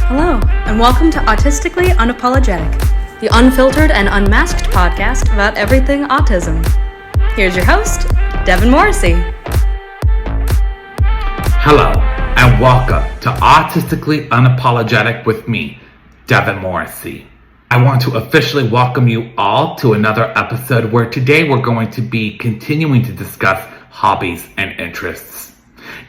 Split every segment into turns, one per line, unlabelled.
Hello, and welcome to Autistically Unapologetic, the unfiltered and unmasked podcast about everything autism. Here's your host, Devin Morrissey.
Hello, and welcome to Autistically Unapologetic with me, Devin Morrissey. I want to officially welcome you all to another episode where today we're going to be continuing to discuss hobbies and interests.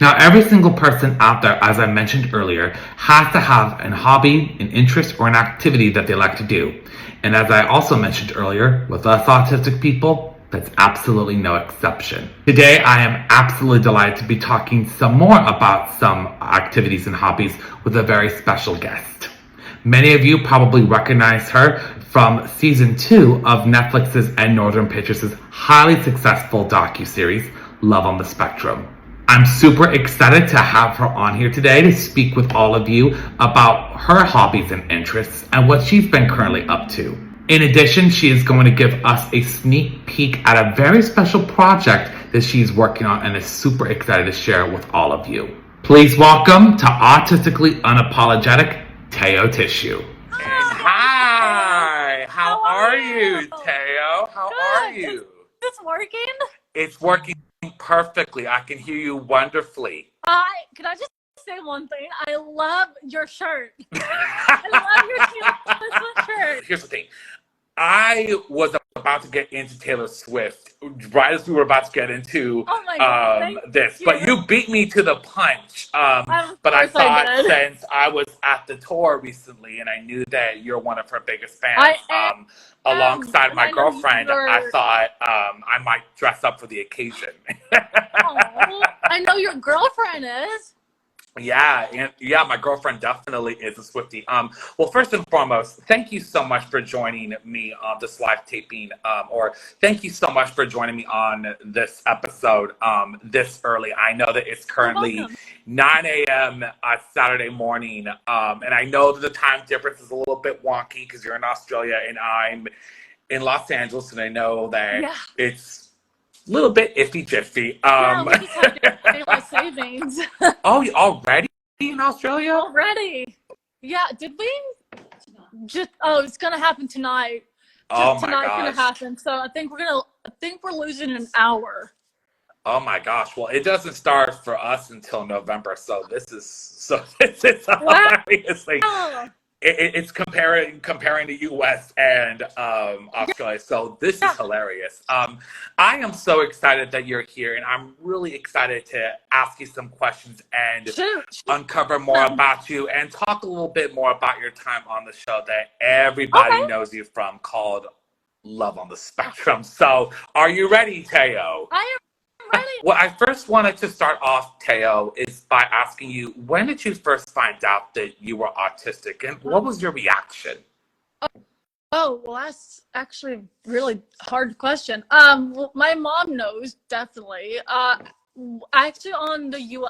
Now, every single person out there, as I mentioned earlier, has to have a hobby, an interest, or an activity that they like to do. And as I also mentioned earlier, with us autistic people, that's absolutely no exception. Today, I am absolutely delighted to be talking some more about some activities and hobbies with a very special guest. Many of you probably recognize her from season 2 of Netflix's and Northern Pictures' highly successful docuseries, Love on the Spectrum. I'm super excited to have her on here today to speak with all of you about her hobbies and interests and what she's been currently up to. In addition, she is going to give us a sneak peek at a very special project that she's working on and is super excited to share with all of you. Please welcome to Autistically Unapologetic, Teo Tissue.
Hi! How are you, Teo? How are you?
Is this working?
It's working perfectly. I can hear you wonderfully.
Can I just say one thing? I love your shirt. I love your shirt.
Here's the thing. I was about to get into Taylor Swift right as we were about to get into this, but you beat me to the punch. But I thought since I was at the tour recently and I knew that you're one of her biggest fans, alongside my girlfriend, I thought I might dress up for the occasion.
I know your girlfriend is.
Yeah, my girlfriend definitely is a Swiftie. Well, first and foremost, thank you so much for joining me on this live taping, or thank you so much for joining me on this episode this early. I know that it's currently 9 a.m. Saturday morning, and I know that the time difference is a little bit wonky because you're in Australia and I'm in Los Angeles, and I know that it's a little bit iffy-jiffy.
We just had to pay my savings.
Oh, you already in Australia?
Already. Yeah, did we? It's gonna happen tonight.
Tonight's
gonna happen. So I think we're losing an hour.
Oh my gosh. Well, it doesn't start for us until November, so this is hilarious thing. It's comparing the U.S. and Australia, so this is hilarious. I am so excited that you're here, and I'm really excited to ask you some questions and uncover more about you and talk a little bit more about your time on the show that everybody knows you from, called Love on the Spectrum. So, are you ready, Teo?
I am ready.
Well, I first wanted to start off, Teo, is by asking you, when did you first find out that you were autistic, and what was your reaction?
Oh, well, that's actually a really hard question. Well, my mom knows, definitely. Actually, on the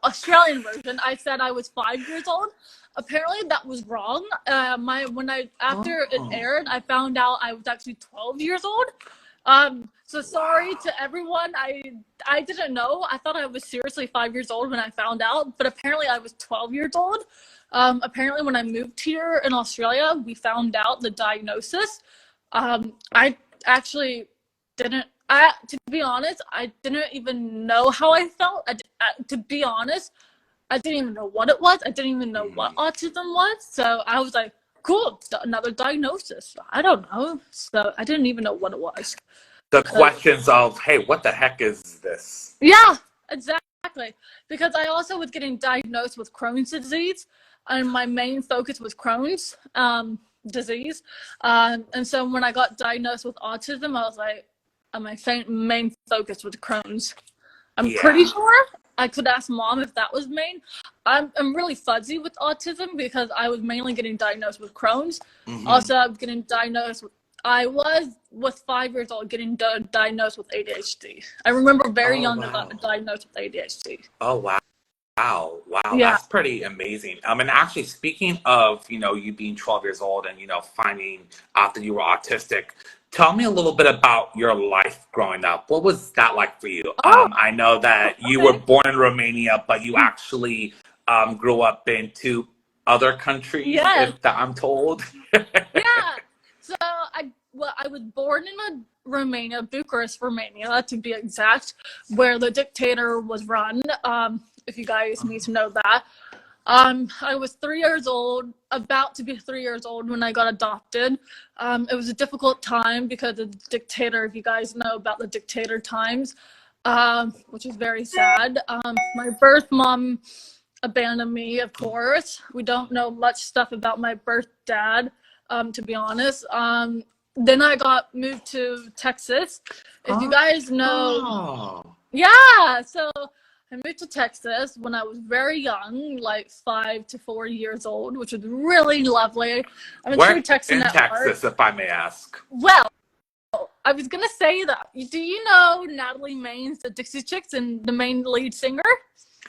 Australian version, I said I was 5 years old. Apparently, that was wrong. After it aired, I found out I was actually 12 years old. So sorry to everyone. I didn't know. I thought I was seriously 5 years old when I found out, but apparently I was 12 years old. Apparently when I moved here in Australia, we found out the diagnosis. I actually didn't, to be honest, I didn't even know how I felt. To be honest, I didn't even know what it was. I didn't even know what autism was. So I was like, cool, another diagnosis. I don't know. So I didn't even know what it was.
The questions of, hey, what the heck is this?
Yeah, exactly. Because I also was getting diagnosed with Crohn's disease, and my main focus was Crohn's disease. And so when I got diagnosed with autism, I was like, my main focus was Crohn's. I'm pretty sure I could ask mom if that was main. I'm really fuzzy with autism because I was mainly getting diagnosed with Crohn's. Also, I was getting diagnosed with 5 years old getting diagnosed with ADHD. I remember very young I got diagnosed with ADHD.
Oh, wow. Wow.
Yeah.
That's pretty amazing. And actually, speaking of, you being 12 years old and, finding out that you were autistic, tell me a little bit about your life growing up. What was that like for you? I know that you were born in Romania, but you actually grew up in two other countries,
Yes.
if that I'm told.
Yeah. So I was born in Romania, Bucharest, Romania, to be exact, where the dictator was run. If you guys need to know that. I was 3 years old, about to be 3 years old when I got adopted. It was a difficult time because of the dictator, if you guys know about the dictator times, which is very sad. My birth mom abandoned me, of course. We don't know much stuff about my birth dad, to be honest. Then I got moved to Texas. If you guys know,
Oh.
yeah, so I moved to Texas when I was very young, like 5 to 4 years old, which was really lovely. I'm a
Where
true Texan
in
at
Texas,
heart.
if I may ask?
Well, I was gonna say that. Do you know Natalie Maines, the Dixie Chicks, and the main lead singer?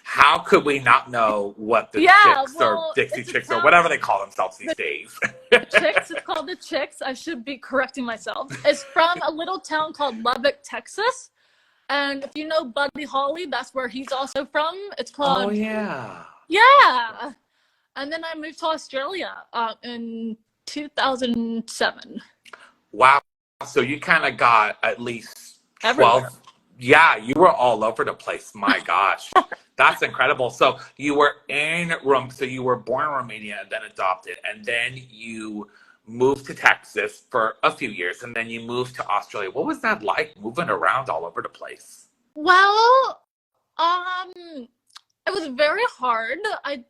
How could we not know what the
Yeah,
Chicks or
well,
Dixie
it's a
Chicks or
town.
whatever they call themselves these days?
Chicks, it's called the Chicks. I should be correcting myself. It's from a little town called Lubbock, Texas. And if you know Buddy Holly, that's where he's also from. It's called.
Oh, yeah.
Yeah. And then I moved to Australia in 2007.
Wow. So you kind of got at least 12.
Everywhere.
Yeah, you were all over the place. My gosh. That's incredible. So you were in Rome. So you were born in Romania and then adopted. And then you moved to Texas for a few years. And then you moved to Australia. What was that like, moving around all over the place?
Well, it was very hard. I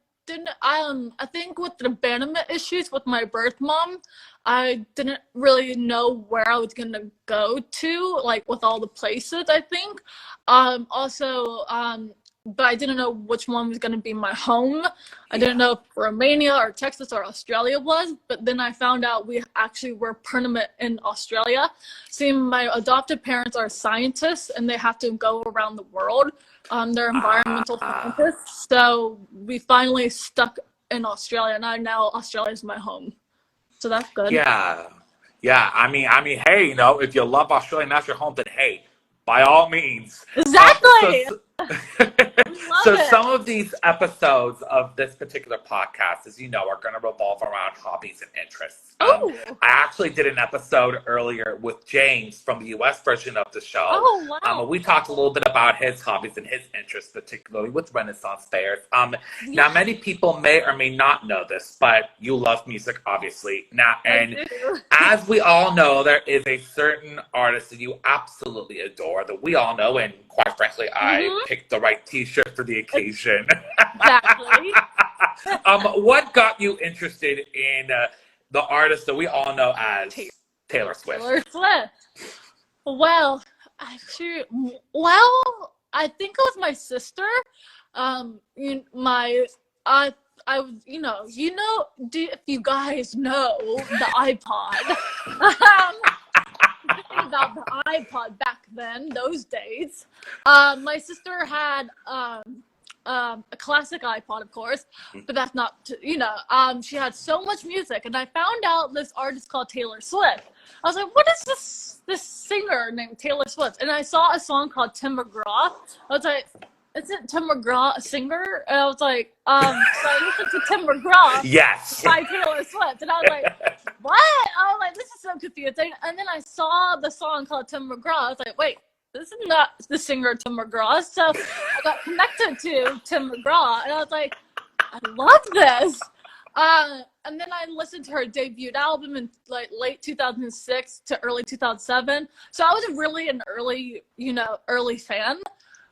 think with the abandonment issues with my birth mom, I didn't really know where I was gonna go to, like with all the places, I think. But I didn't know which one was gonna be my home. I didn't know if Romania or Texas or Australia was, but then I found out we actually were permanent in Australia. See, my adopted parents are scientists and they have to go around the world. They're environmental scientists. So we finally stuck in Australia, and now Australia is my home. So that's good.
Yeah. Yeah. I mean, hey, if you love Australia and that's your home, then hey, by all means.
Exactly.
So some of these episodes of this particular podcast, as you know, are going to revolve around hobbies and interests. I actually did an episode earlier with James from the U.S. version of the show.
Oh, wow.
We talked a little bit about his hobbies and his interests, particularly with Renaissance fairs. Now, many people may or may not know this, but you love music, obviously. Now, and as we all know, there is a certain artist that you absolutely adore that we all know, and quite frankly, I picked the right T-shirt for the occasion.
Exactly.
What got you interested in the artist that we all know as Taylor Swift?
Taylor Swift. Well, actually, I think it was my sister. I was, if you guys know the iPod. About the iPod back then, those days. My sister had a classic iPod, of course, but that's not, she had so much music, and I found out this artist called Taylor Swift. I was like, what is this singer named Taylor Swift? And I saw a song called Tim McGraw. I was like, isn't Tim McGraw a singer? And I was like, so I listened to Tim McGraw by Taylor Swift. And I was like, what? I was like, this is so confusing. And then I saw the song called Tim McGraw. I was like, wait, this is not the singer Tim McGraw. So I got connected to Tim McGraw. And I was like, I love this. And then I listened to her debut album in like late 2006 to early 2007. So I was really an early fan.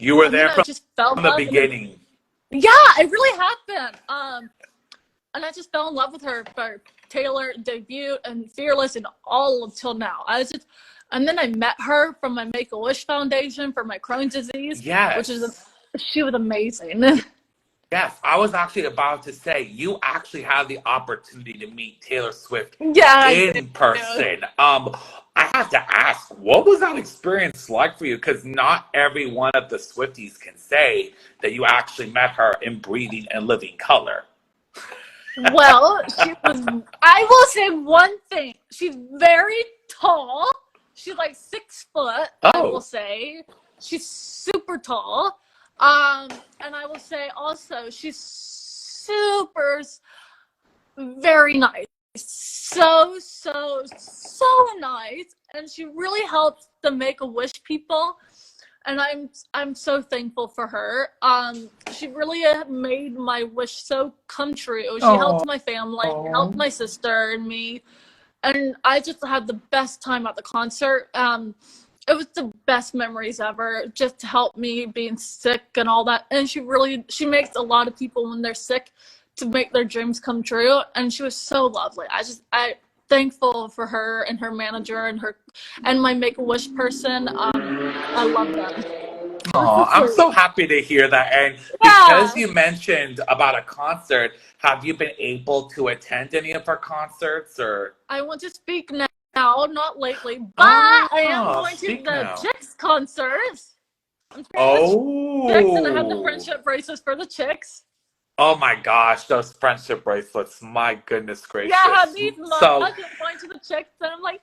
You were there from the beginning.
Yeah, it really happened. And I just fell in love with her for Taylor debut and Fearless and all until now. And then I met her from my Make-A-Wish Foundation for my Crohn's disease.
Yes.
She was amazing.
Yes, I was actually about to say, you actually had the opportunity to meet Taylor Swift in person. I have to ask, what was that experience like for you? Because not every one of the Swifties can say that you actually met her in breathing and living color.
Well, I will say one thing. She's very tall. She's like 6 foot, I will say. She's super tall. And I will say also, she's super, very nice. So nice. And she really helped the Make-A-Wish people. And I'm so thankful for her. She really made my wish so come true. She helped my family, helped my sister and me, and I just had the best time at the concert. It was the best memories ever, just to help me being sick and all that. And she makes a lot of people when they're sick to make their dreams come true. And she was so lovely. I thankful for her and her manager and my Make-A-Wish person. I love them.
Oh, I'm so happy to hear that. And because you mentioned about a concert, have you been able to attend any of her concerts? Or
I want to speak now, not lately, but I am going to the Chicks concert. I'm Chicks, and I have the friendship bracelets for the Chicks.
Oh my gosh, those friendship bracelets! My goodness gracious!
Yeah, I have these mugs. I'm going to the Chicks, and I'm like,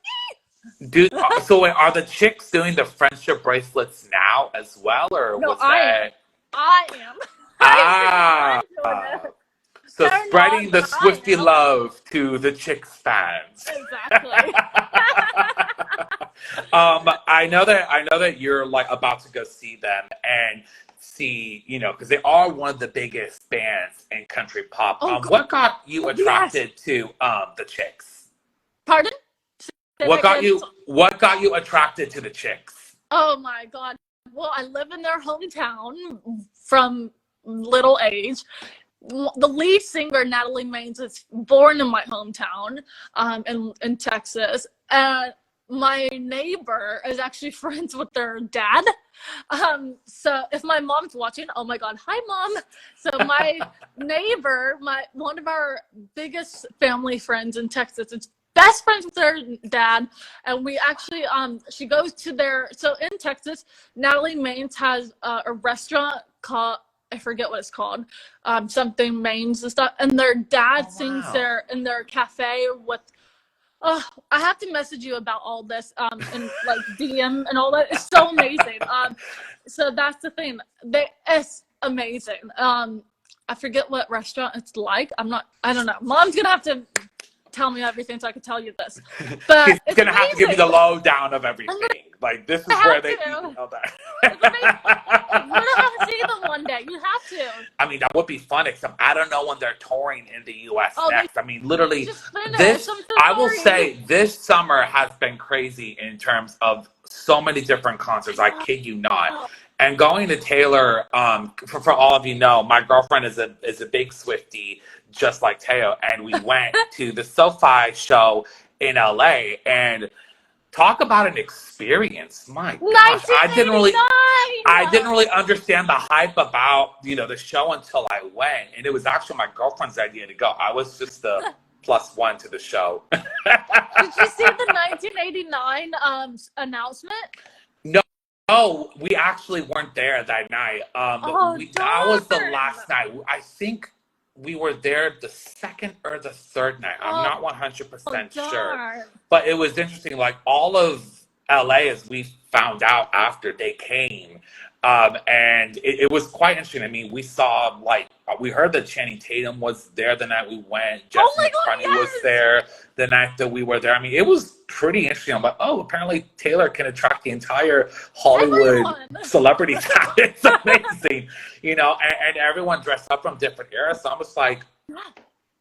so are the Chicks doing the friendship bracelets now as well, or
no,
was that?
I am.
So they're spreading the Swiftie love to the Chicks fans.
Exactly.
I know that you're like about to go see them and see, because they are one of the biggest bands in country pop. What got you attracted to the Chicks?
Pardon?
What got you attracted to the Chicks?
Oh my God. Well, I live in their hometown from little age. The lead singer, Natalie Maines, is born in my hometown in Texas. And my neighbor is actually friends with their dad. So if my mom's watching, oh my God, hi Mom. So my neighbor, one of our biggest family friends in Texas, is best friends with their dad. And we actually, she goes to so in Texas, Natalie Maines has a restaurant called, I forget what it's called, something Maines and stuff. And their dad sings there in their cafe with, I have to message you about all this and like DM and all that. It's so amazing. So that's the thing. It's amazing. I forget what restaurant it's like. I don't know. Mom's gonna have to tell me everything so I can tell you this. But
she's gonna have to give you the lowdown of everything. Like this is where they eat and all that.
You're gonna have to see them one day. You have to.
I mean, that would be fun, except I don't know when they're touring in the U.S. next. I mean, literally, I will say this summer has been crazy in terms of so many different concerts. I kid you not. And going to Taylor, for all of you know, my girlfriend is a big Swiftie, just like Teo, and we went to the SoFi show in LA, and talk about an experience. My gosh, I didn't really understand the hype about the show until I went, and it was actually my girlfriend's idea to go. I was just the +1 to the show.
Did you see the 1989 announcement?
No, we actually weren't there that night. That was the last night. I think we were there the second or the third night. I'm not 100% sure. But it was interesting. Like all of LA, as we found out after they came, and it was quite interesting. I mean, we heard that Channing Tatum was there the night we went. Jesse McCartney was there the night that we were there. I mean, it was pretty interesting. I'm like, apparently Taylor can attract the entire Hollywood celebrity town. It's amazing, and everyone dressed up from different eras. So I'm just like,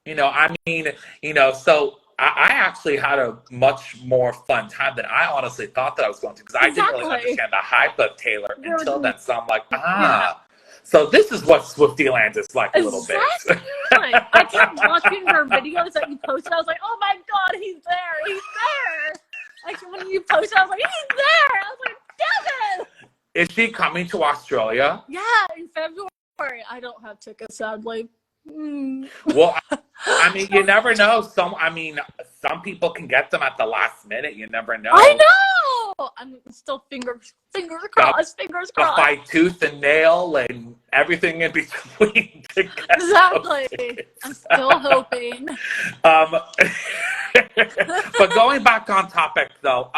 so I actually had a much more fun time than I honestly thought that I was going to, because I didn't really understand the hype of Taylor until then. So I'm like, so this is what Swiftyland is like a little bit.
I kept watching her videos that you posted. I was like, oh my God, he's there. Like when you posted, I was like, he's there. I was like, Devin.
Is she coming to Australia?
Yeah, in February. I don't have tickets, sadly.
Well, I mean, you never know. Some people can get them at the last minute. You never know.
I know. I'm still fingers crossed, fingers
I'll
crossed.
fight tooth and nail and everything in between to get
Exactly.
those tickets.
I'm still hoping.
But going back on topic, though,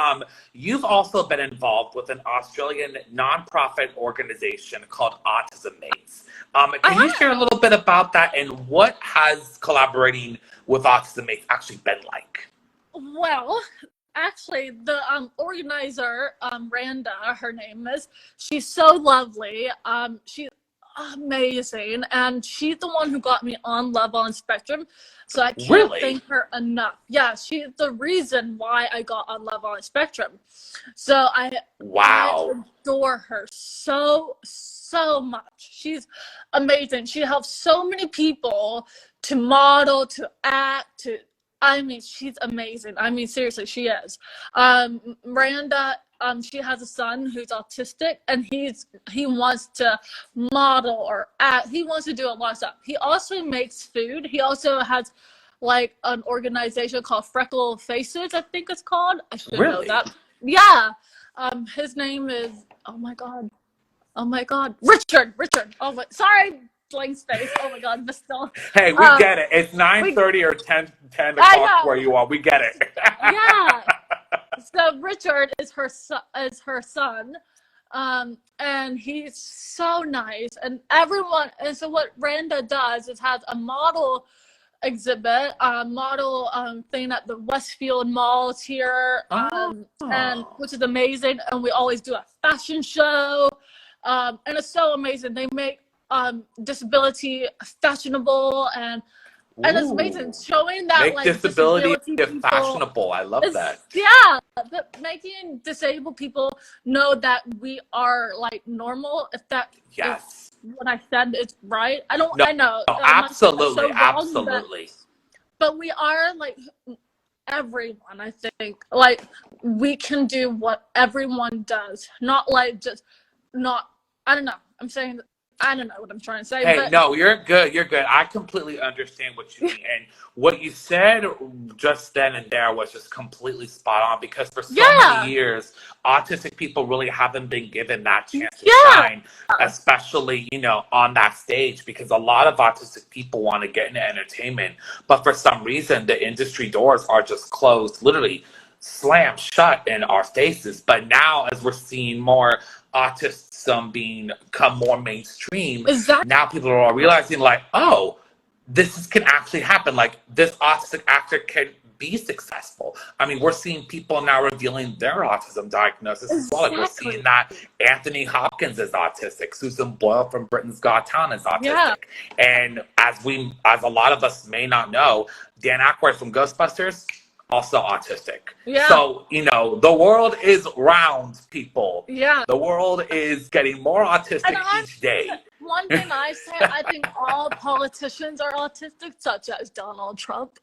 you've also been involved with an Australian nonprofit organization called Autism Mates. Can you share a little bit about that and what has collaborating with Autism Mates actually been like?
Well, actually, the organizer, Randa, her name is, she's so lovely. She's amazing, and she's the one who got me on Love on Spectrum. So I can't thank her enough. Yeah, she's the reason why I got on Love on Spectrum. So I adore her so much. She's amazing. She helps so many people to model, to act, she's amazing. Seriously, she is. Miranda, she has a son who's autistic, and he wants to model or act. He wants to do a lot of stuff. He also makes food. He also has like an organization called Freckle Faces, I think it's called. I should know that. Yeah. His name is, oh my God, Richard. Oh my, sorry. Blank space. Oh my God, but still.
Hey, we get it. It's 9:30 or 10 o'clock where you are. We get it.
Yeah. So Richard is her son, and he's so nice. And everyone. And so what Randa does is has a model exhibit, thing at the Westfield Malls here, and which is amazing. And we always do a fashion show, and it's so amazing. They make disability fashionable, and it's amazing showing that
make
like
disability fashionable. I love that.
Yeah, but making disabled people know that we are like normal. If that is what I said is right. I know.
No, absolutely, absolutely.
But we are like everyone. I think like we can do what everyone does. Not like just not. I don't know. I don't know what I'm trying to say.
Hey, no, you're good. You're good. I completely understand what you mean. And what you said just then and there was just completely spot on, because for so many years, autistic people really haven't been given that chance to shine, especially, on that stage, because a lot of autistic people want to get into entertainment. But for some reason, the industry doors are just closed, literally slammed shut in our faces. But now, as we're seeing more autism become more mainstream, now people are all realizing like, oh, this can actually happen. Like, this autistic actor can be successful. We're seeing people now revealing their autism diagnosis as well. Like, we're seeing that Anthony Hopkins is autistic, Susan Boyle from Britain's Got Talent is autistic, and as a lot of us may not know, Dan Aykroyd from Ghostbusters, also autistic. Yeah. So, the world is round, people. Yeah. The world is getting more autistic each day.
One thing I say, I think all politicians are autistic, such as Donald Trump.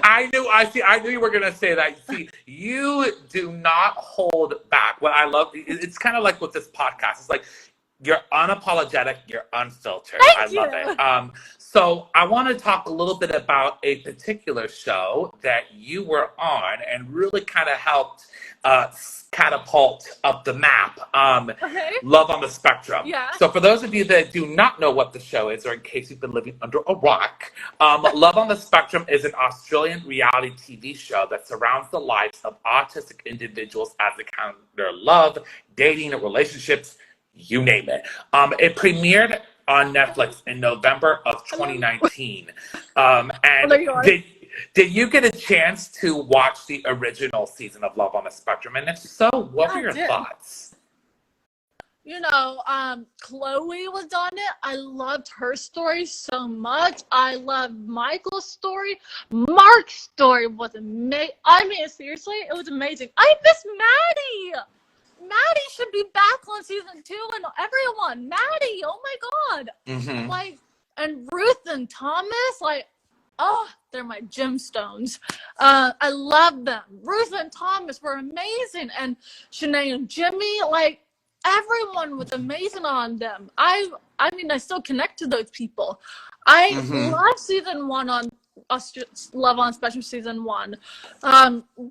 I knew you were going to say that. See, you do not hold back. What I love, it's kind of like with this podcast. It's like, you're unapologetic, you're unfiltered. I love it. So I want to talk a little bit about a particular show that you were on and really kind of helped catapult up the map. Love on the Spectrum. Yeah. So for those of you that do not know what the show is, or in case you've been living under a rock, Love on the Spectrum is an Australian reality TV show that surrounds the lives of autistic individuals as they encounter love, dating, relationships, you name it. It premiered on Netflix in November of 2019. And did you get a chance to watch the original season of Love on the Spectrum? And if so, what were your thoughts?
Chloe was on it. I loved her story so much. I loved Michael's story. Mark's story was amazing. Seriously, it was amazing. I miss Maddie. Maddie should be back on season 2, and everyone, Maddie, oh my God. Mm-hmm. Like, and Ruth and Thomas, like, oh, they're my gemstones. I love them. Ruth and Thomas were amazing, and Shanae and Jimmy, like, everyone was amazing on them. I still connect to those people. I love season 1 on Love on Spectrum season 1.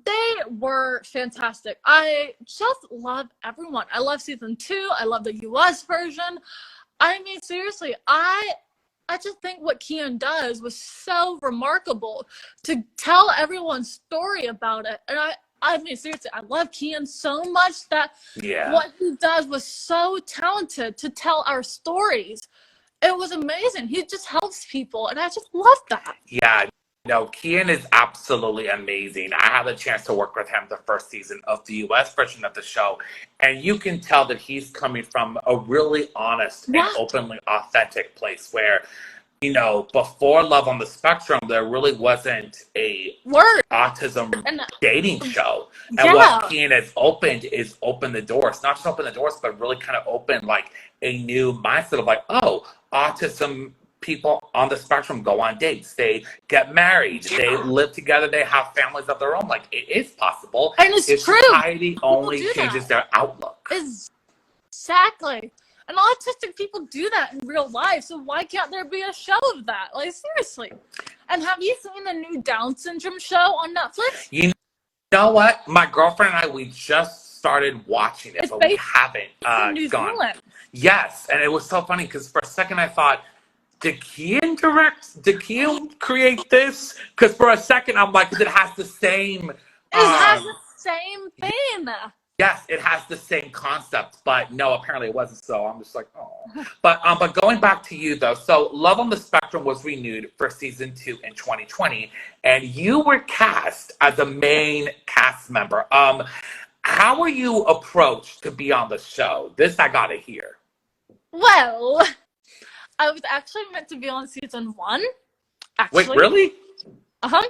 They were fantastic. I just love everyone. I love season 2. I love the US version. I mean, seriously, I just think what Kian does was so remarkable to tell everyone's story about it. And I mean, seriously, I love Kian so much that what he does was so talented to tell our stories. It was amazing. He just helps people, and I just love that.
Yeah, no, Kian is absolutely amazing. I had the chance to work with him the first season of the US version of the show, and you can tell that he's coming from a really honest and openly authentic place where, you know, before Love on the Spectrum, there really wasn't a autism dating show. And what Kian has opened is open the doors. Not just open the doors, but really kind of open like a new mindset of like, oh, autism people on the spectrum go on dates. They get married. They live together. They have families of their own. Like, it is possible.
And it's true.
Society only changes their outlook.
Exactly. And autistic people do that in real life, so why can't there be a show of that? Like, seriously. And have you seen the new Down syndrome show on Netflix?
You know what? My girlfriend and I, we just started watching it, but we haven't gone.
Zealand.
Yes, and it was so funny because for a second I thought, did Kian direct? Did Kian create this? Because for a second I'm like, it has the same...
It has the same thing.
Yes, it has the same concept, but no, apparently it wasn't so. I'm just like, oh. But going back to you, though, so Love on the Spectrum was renewed for season 2 in 2020, and you were cast as a main cast member. How were you approached to be on the show? This I gotta hear.
Well, I was actually meant to be on season 1. Actually.
Wait, really?
Uh-huh.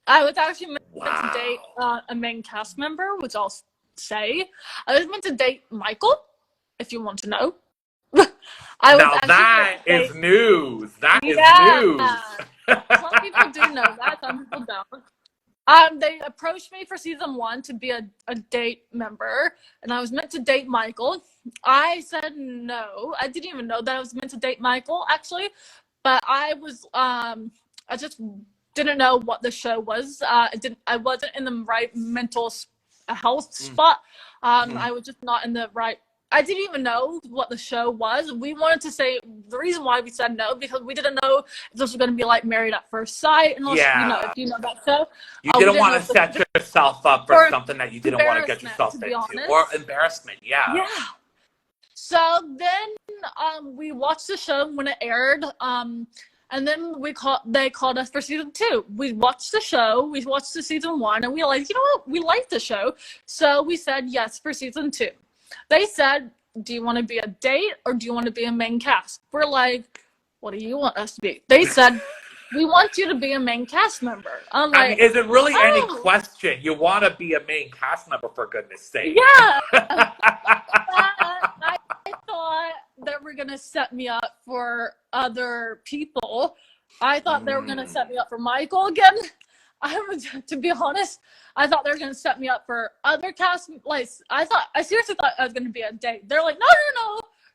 I was actually meant to date a main cast member, which I'll say. I was meant to date Michael, if you want to know.
That is news. That is news.
Some people do know that, some people don't. They approached me for season 1 to be a date member, and I was meant to date Michael. I said no. I didn't even know that I was meant to date Michael, actually, but I just didn't know what the show was. I wasn't in the right mental health spot. I was just not in the right. I didn't even know what the show was. We wanted to say the reason why we said no because we didn't know if this was going to be like Married at First Sight, and also, you know, if you know that show.
You didn't want to set yourself up for something that you didn't want to get yourself into, or embarrassment. Yeah.
So then we watched the show when it aired. And then they called us for season 2. We watched the show, we watched the season 1, and we were like, you know what, we like the show. So we said yes for season 2. They said, do you want to be a date or do you want to be a main cast? We're like, what do you want us to be? They said, we want you to be a main cast member. I'm like,
I mean, is it really any question? You want to be a main cast member, for goodness sake.
Yeah. I thought they were going to set me up for other people. I thought they were going to set me up for Michael again. To be honest, I thought they were going to set me up for other cast. Like, I seriously thought I was going to be a date. They're like, no,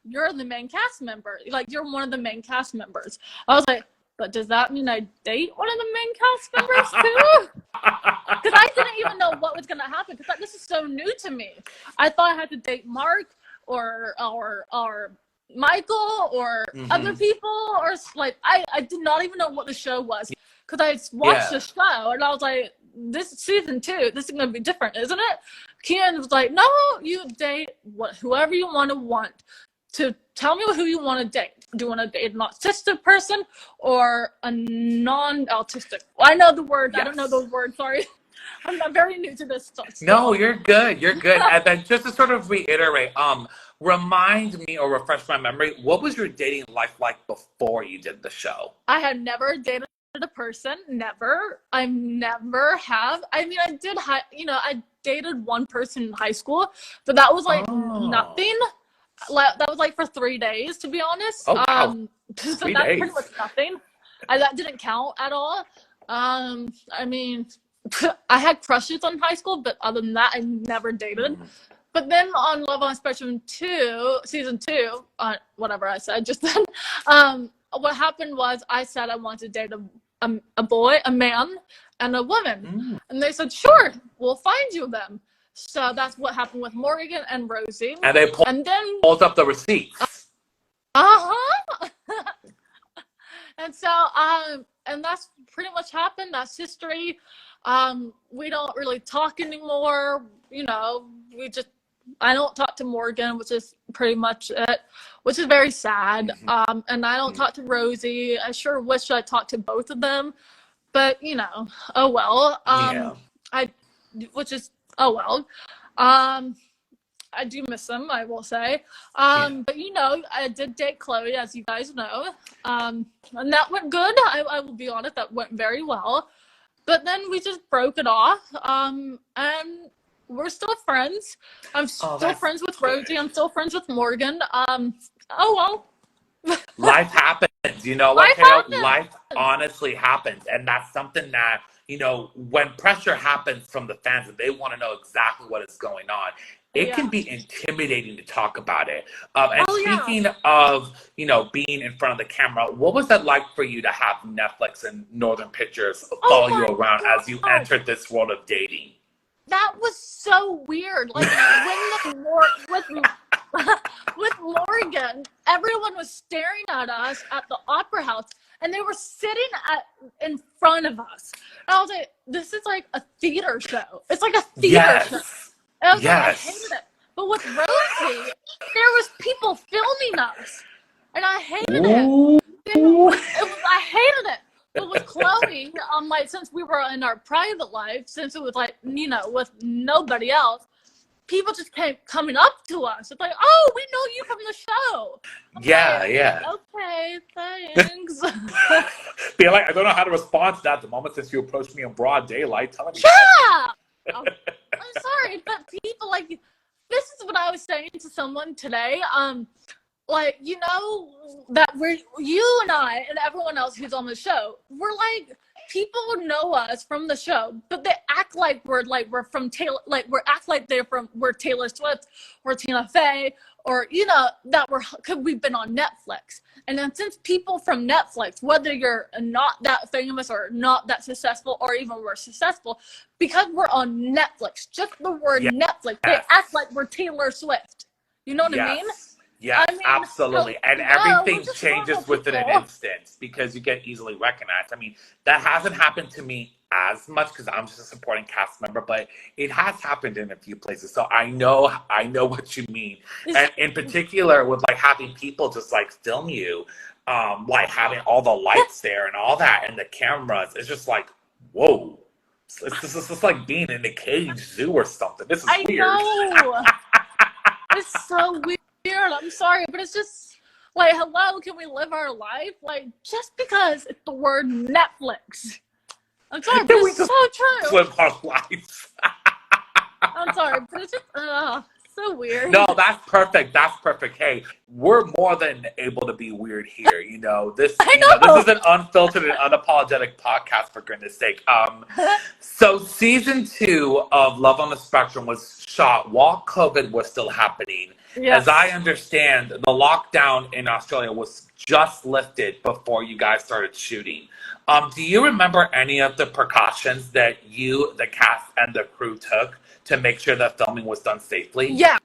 you're the main cast member. Like, you're one of the main cast members. I was like, but does that mean I date one of the main cast members too? Because I didn't even know what was going to happen. Because this is so new to me. I thought I had to date Mark or Michael or other people, or like I did not even know what the show was because I watched the show and I was like, this is season 2, this is gonna be different, isn't it? Kian was like, no, you date whoever you want to tell me who you want to date. Do you want to date an autistic person or a non-autistic? Well, I know the word. I don't know those words. Sorry. I'm very new to this stuff.
No, you're good. You're good. And then just to sort of reiterate, remind me or refresh my memory, what was your dating life like before you did the show?
I had never dated a person. Never. I never have. I mean, I did, I dated one person in high school, but that was like nothing. That was like for 3 days, to be honest.
Oh, wow.
So that's pretty much nothing. That didn't count at all. I mean, I had crushes on high school, but other than that, I never dated. But then on Love on Spectrum 2, season 2, whatever I said just then, what happened was I said I wanted to date a boy, a man, and a woman. And they said, sure, we'll find you them. So that's what happened with Morgan and Rosie.
And they pulled up the receipts.
Uh-huh. And so, and that's pretty much happened. That's history. We don't really talk anymore. You know, I don't talk to Morgan, which is pretty much it, which is very sad. And I don't talk to Rosie. I sure wish I talked to both of them, but you know, oh well. I do miss them, I will say. But you know, I did date Chloe, as you guys know. And that went good. I will be honest, that went very well. But then we just broke it off. And we're still friends. I'm still friends with Rosie. I'm still friends with Morgan. Oh well.
Life happens, you know, like life honestly happens. And that's something that, you know, when pressure happens from the fans and they want to know exactly what is going on, it can be intimidating to talk about it. Speaking of, you know, being in front of the camera, what was that like for you to have Netflix and Northern Pictures follow you around as you entered this world of dating?
That was so weird. Like with Morgan, everyone was staring at us at the Opera House, and they were sitting in front of us. And I was like, "This is like a theater show. It's like a theater show." And I was like, I hated it. But with Rosie, there was people filming us, and I hated it. I hated it. But with Chloe, like, since we were in our private life, since it was like, you know, with nobody else, people just kept coming up to us. It's like, oh, we know you from the show. Okay, thanks.
Be like, I don't know how to respond to that at the moment since you approached me in broad daylight. Telling me
I'm sorry, but people, like, this is what I was saying to someone today. Like, you know, that you and I and everyone else who's on the show, we're like, people know us from the show, but they act like we're from Taylor, like we're Taylor Swift or Tina Fey, or, you know, that we've been on Netflix. And then since people from Netflix, whether you're not that famous or not that successful, or even we're successful, because we're on Netflix, just the word Netflix, they act like we're Taylor Swift. You know what I mean?
Yes,
I mean,
absolutely. And everything changes within an instant because you get easily recognized. I mean, that hasn't happened to me as much because I'm just a supporting cast member, but it has happened in a few places. So I know what you mean. And in particular with like having people just like film you, like having all the lights there and all that and the cameras, it's just like, whoa. It's just like being in a cage zoo or something. This is weird.
I know. It's so weird. I'm sorry, but it's just like, hello, can we live our life? Like, just because it's the word Netflix. I'm sorry, but it's so true.
Live our lives.
I'm sorry, but it's just so weird.
No, that's perfect. That's perfect. Hey, we're more than able to be weird here. You know, this is an unfiltered and unapologetic podcast, for goodness sake. So season 2 of Love on the Spectrum was shot while COVID was still happening. Yes. As I understand, the lockdown in Australia was just lifted before you guys started shooting. Do you remember any of the precautions that you, the cast, and the crew took to make sure that filming was done safely?
Yeah.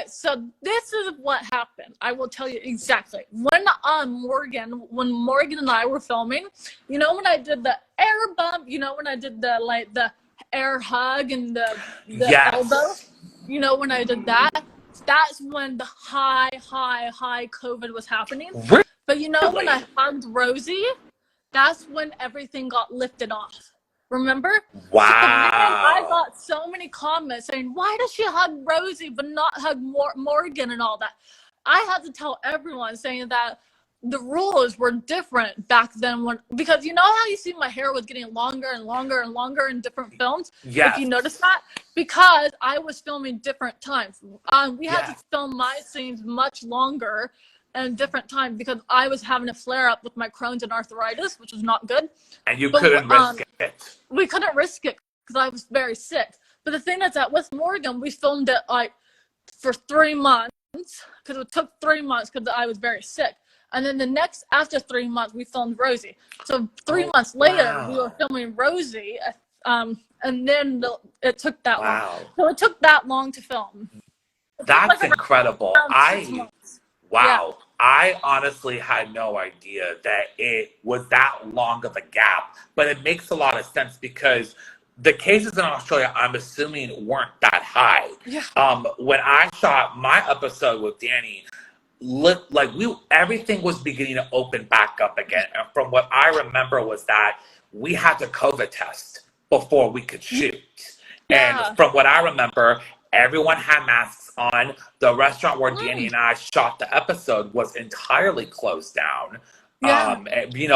So this is what happened. I will tell you exactly. When Morgan and I were filming, you know, when I did the air bump, you know, when I did the air hug and the elbow, you know, when I did that, that's when the high COVID was happening.
Really?
But you know, when I hugged Rosie, that's when everything got lifted off. Remember?
Wow.
So I got so many comments saying, why does she hug Rosie but not hug Morgan and all that? I had to tell everyone saying that the rules were different back then because you know how you see my hair was getting longer and longer and longer in different films?
Yes.
If you notice that? Because I was filming different times. We had to film my scenes much longer and different time because I was having a flare up with my Crohn's and arthritis, which was not good.
And you couldn't risk it.
We couldn't risk it because I was very sick. But the thing is that with Morgan, we filmed it like for 3 months because it took 3 months because I was very sick. And then after 3 months, we filmed Rosie. So 3 months later, we were filming Rosie. And then it took that long. So it took that long to film.
That's incredible.
Around 6 months.
Wow. I honestly had no idea that it was that long of a gap, but it makes a lot of sense because the cases in Australia, I'm assuming, weren't that high.
Yeah.
When I shot my episode with Danny, everything was beginning to open back up again. And from what I remember was that we had to COVID test before we could shoot.
Yeah.
And from what I remember, everyone had masks on. The restaurant where Danny and I shot the episode was entirely closed down.
Yeah.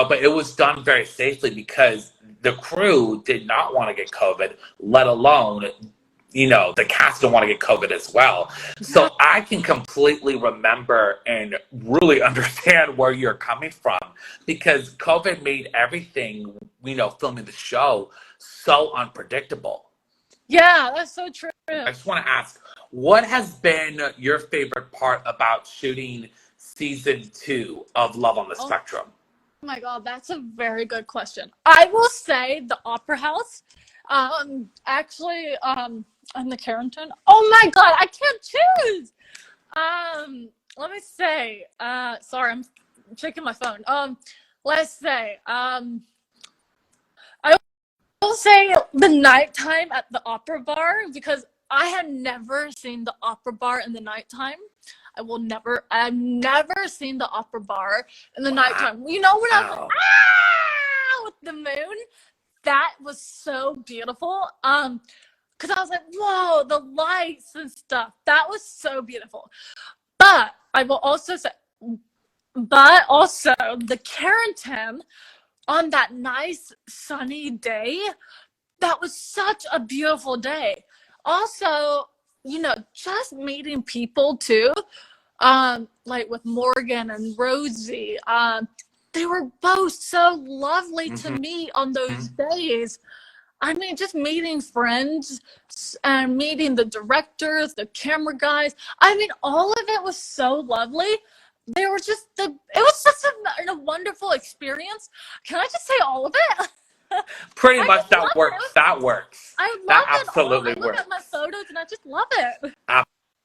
But it was done very safely because the crew did not want to get COVID, let alone, the cast didn't want to get COVID as well. So I can completely remember and really understand where you're coming from because COVID made everything, filming the show so unpredictable.
Yeah, that's so true.
I just want to ask, what has been your favorite part about shooting season 2 of Love on the Spectrum?
Oh my God, that's a very good question. I will say the Opera House. Actually, in the Carrington. Oh my God, I can't choose. Let me say. Sorry, I'm checking my phone. Let's say. I will say the nighttime at the opera bar because I had never seen the opera bar in the nighttime. I've never seen the opera bar in the nighttime. When I was like, with the moon, that was so beautiful. Because I was like, whoa, the lights and stuff. That was so beautiful. But I will also say, the Carrington on that nice sunny day, that was such a beautiful day. Also, just meeting people too, like with Morgan and Rosie, they were both so lovely to meet on those days. I mean, just meeting friends and meeting the directors, the camera guys. I mean, all of it was so lovely. They were just it was just a wonderful experience. Can I just say all of it?
Pretty much that works. That works.
I love
that
it.
Absolutely
I look
works.
at my photos and I just love it.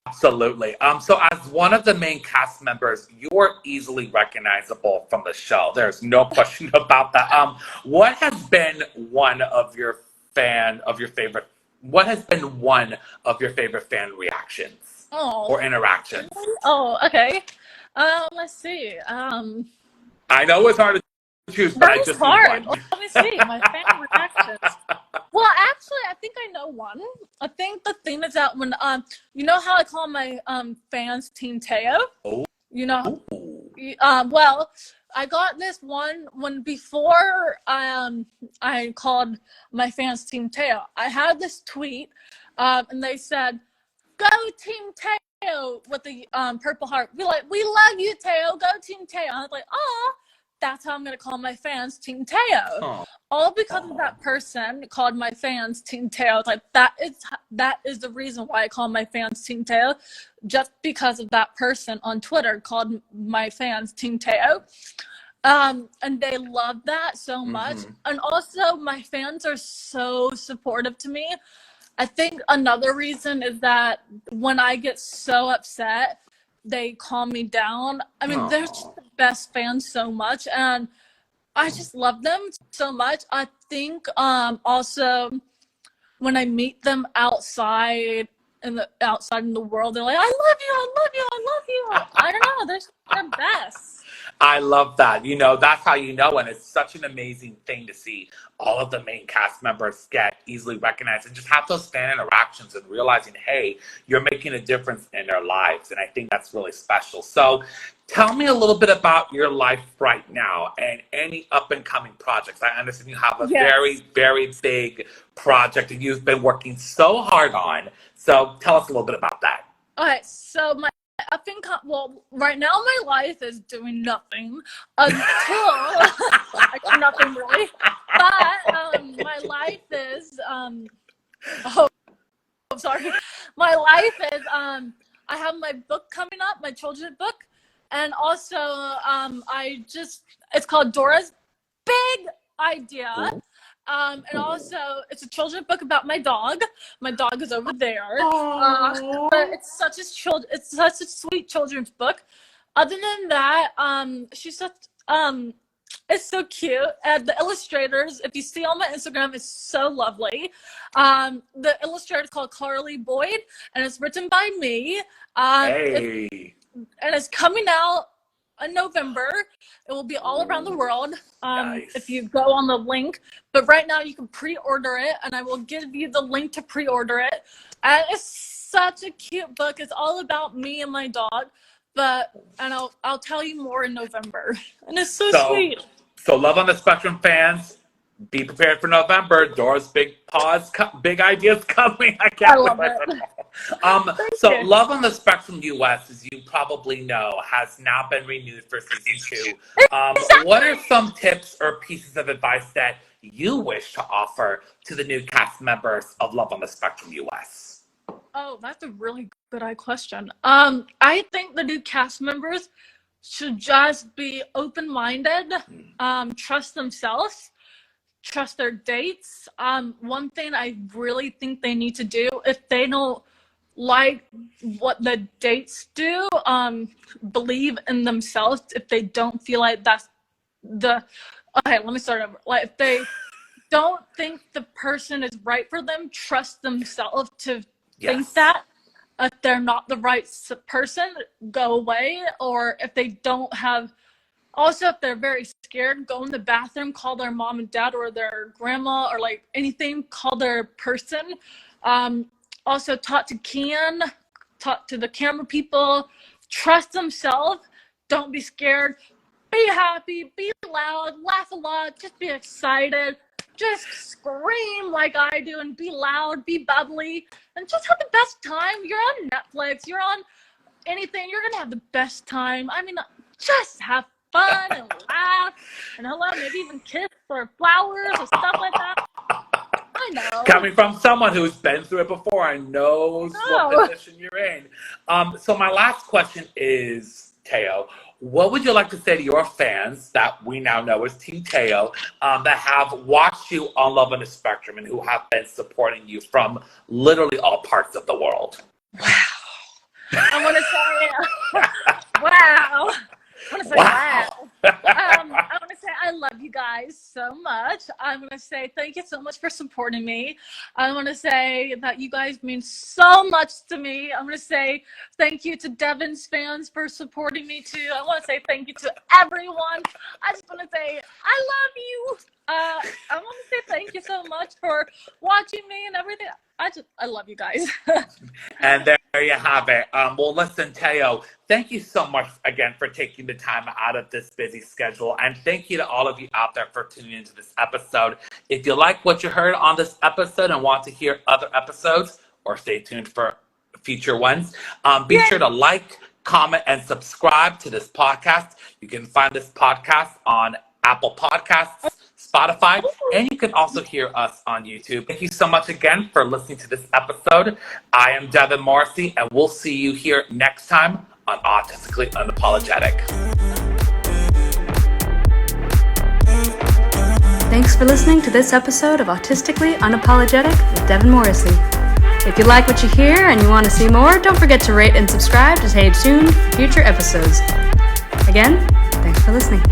Absolutely. So as one of the main cast members, you're easily recognizable from the show. There's no question about that. What has been one of your favorite fan reactions or interactions?
Oh, okay. Let's see.
I know it's hard to choose, but I just
hard.
need one.
Let me see my fan reactions. Well, actually, I think I know one. I think the thing is that when you know how I call my fans Team Teo?
Oh.
Well, I got this one when before I called my fans Team Teo. I had this tweet, and they said, "Go Team Teo" with the purple heart. We love you, Teo. Go Team Teo. I was like, oh. That's how I'm going to call my fans Team Teo. Oh. All because of that person called my fans Team Teo. It's like, that is the reason why I call my fans Team Teo. Just because of that person on Twitter called my fans Team Teo. And they love that so much. And also, my fans are so supportive to me. I think another reason is that when I get so upset, they calm me down. I mean, they're just the best fans so much, and I just love them so much. I think also when I meet them outside in the world, they're like, "I love you, I love you, I love you." I don't know, they're the best.
I love that. That's how you know, and it's such an amazing thing to see all of the main cast members get easily recognized and just have those fan interactions and realizing, hey, you're making a difference in their lives. And I think that's really special. So tell me a little bit about your life right now and any up and coming projects. I understand you have a very, very big project that you've been working so hard on. So tell us a little bit about that.
All right. So right now my life is doing nothing until nothing really. But my life is my life is I have my book coming up, my children's book, And also, it's called Dora's Big Idea. And also, it's a children's book about my dog. My dog is over there. But it's such a sweet children's book. Other than that, it's so cute. And the illustrators, if you see on my Instagram, it's so lovely. The illustrator is called Carly Boyd, and it's written by me.
Hey.
And it's coming out in November. It will be all around the world.
Nice.
If you go on the link. But right now you can pre-order it, and I will give you the link to pre-order it. And it's such a cute book. It's all about me and my dog. And I'll tell you more in November. And it's so sweet.
So Love on the Spectrum fans, be prepared for November. Dora's big ideas coming.
I love it.
So Love on the Spectrum US, as you probably know, has now been renewed for season 2. What are some tips or pieces of advice that you wish to offer to the new cast members of Love on the Spectrum US?
Oh, that's a really good question. I think the new cast members should just be open-minded, trust themselves, trust their dates. One thing I really think they need to do, if they don't like what the dates do, believe in themselves. If they don't feel like that's okay, let me start over. Like, if they don't think the person is right for them, trust themselves to think that. If they're not the right person, go away. Or if they don't have, also if they're very scared, go in the bathroom, call their mom and dad or their grandma or like anything, call their person. Also talk to the camera people, trust themselves, don't be scared, be happy, be loud, laugh a lot, just be excited. Just scream like I do and be loud, be bubbly, and just have the best time. You're on Netflix, you're on anything, you're going to have the best time. I mean, just have fun and laugh and maybe even kiss or flowers or stuff like that. I know.
Coming from someone who's been through it before and knows what position you're in. So my last question is, Teo, what would you like to say to your fans that we now know as Team Teo, that have watched you on Love on the Spectrum and who have been supporting you from literally all parts of the world?
Wow. I want to say, wow. I want to say, wow. I want to say I love you guys so much. I want to say thank you so much for supporting me. I want to say that you guys mean so much to me. I want to say thank you to Devin's fans for supporting me too. I want to say thank you to everyone. I just want to say I love you. I want to say thank you so much for watching me and everything. I love you guys.
And there you have it. Well, listen, Teo, thank you so much again for taking the time out of this busy schedule. And thank you to all of you out there for tuning into this episode. If you like what you heard on this episode and want to hear other episodes, or stay tuned for future ones, be sure to like, comment, and subscribe to this podcast. You can find this podcast on Apple Podcasts, Spotify, and you can also hear us on YouTube. Thank you so much again for listening to this episode. I am Devin Morrissey, and we'll see you here next time on Autistically Unapologetic.
Thanks for listening to this episode of Autistically Unapologetic with Devin Morrissey. If you like what you hear and you want to see more, don't forget to rate and subscribe to stay tuned for future episodes. Again, thanks for listening.